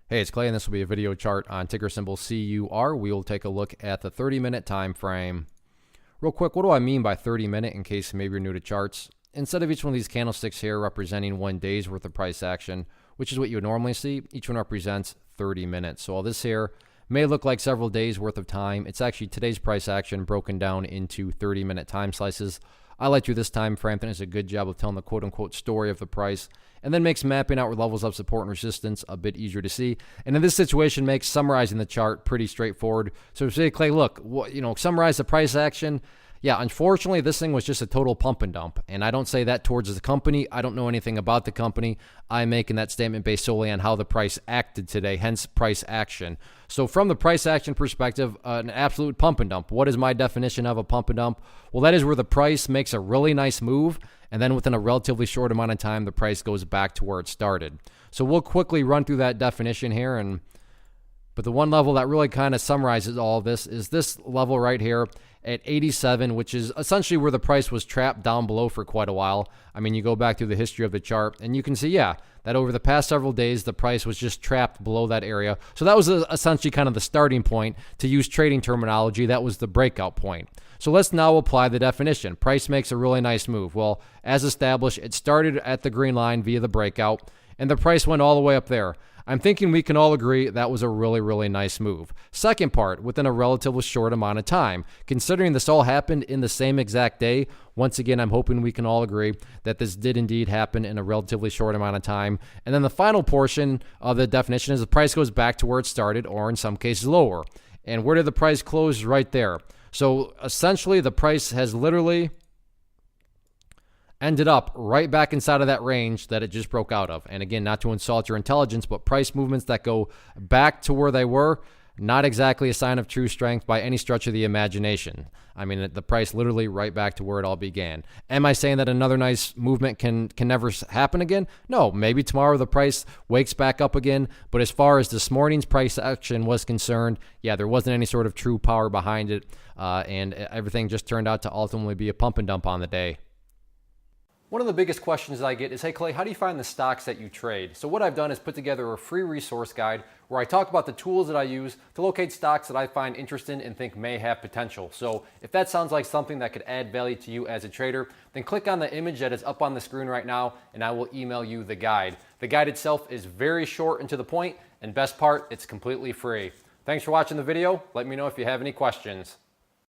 Hey, it's Clay, and this will be a video chart on ticker symbol CUR. We will take a look at the 30-minute time frame. Real quick, what do I mean by 30-minute in case maybe you're new to charts? Instead of each one of these candlesticks here representing 1 day's worth of price action, which is what you would normally see, each one represents 30 minutes. So all this here may look like several days worth of time. It's actually today's price action broken down into 30-minute time slices. I like to this time frame. I think it's a good job of telling the quote-unquote story of the price, and then makes mapping out levels of support and resistance a bit easier to see. And in this situation, makes summarizing the chart pretty straightforward. So say, Clay, look, summarize the price action. Yeah, unfortunately, this thing was just a total pump and dump. And I don't say that towards the company. I don't know anything about the company. I'm making that statement based solely on how the price acted today, hence price action. So from the price action perspective, an absolute pump and dump. What is my definition of a pump and dump? Well, that is where the price makes a really nice move, and then within a relatively short amount of time, the price goes back to where it started. So we'll quickly run through that definition here. But the one level that really kind of summarizes all of this is this level right here at 87, which is essentially where the price was trapped down below for quite a while. I mean, you go back through the history of the chart and you can see, yeah, that over the past several days, the price was just trapped below that area. So that was essentially kind of the starting point. To use trading terminology, that was the breakout point. So let's now apply the definition. Price makes a really nice move. Well, as established, it started at the green line via the breakout, and the price went all the way up there. I'm thinking we can all agree that was a really, really nice move. Second part, within a relatively short amount of time. Considering this all happened in the same exact day, once again, I'm hoping we can all agree that this did indeed happen in a relatively short amount of time. And then the final portion of the definition is the price goes back to where it started, or in some cases lower. And where did the price close? Right there. So essentially, the price has literally ended up right back inside of that range that it just broke out of. And again, not to insult your intelligence, but price movements that go back to where they were, not exactly a sign of true strength by any stretch of the imagination. I mean, the price literally right back to where it all began. Am I saying that another nice movement can never happen again? No, maybe tomorrow the price wakes back up again. But as far as this morning's price action was concerned, yeah, there wasn't any sort of true power behind it. And everything just turned out to ultimately be a pump and dump on the day. One of the biggest questions I get is, hey Clay, how do you find the stocks that you trade? So what I've done is put together a free resource guide where I talk about the tools that I use to locate stocks that I find interesting and think may have potential. So if that sounds like something that could add value to you as a trader, then click on the image that is up on the screen right now and I will email you the guide. The guide itself is very short and to the point, and best part, it's completely free. Thanks for watching the video. Let me know if you have any questions.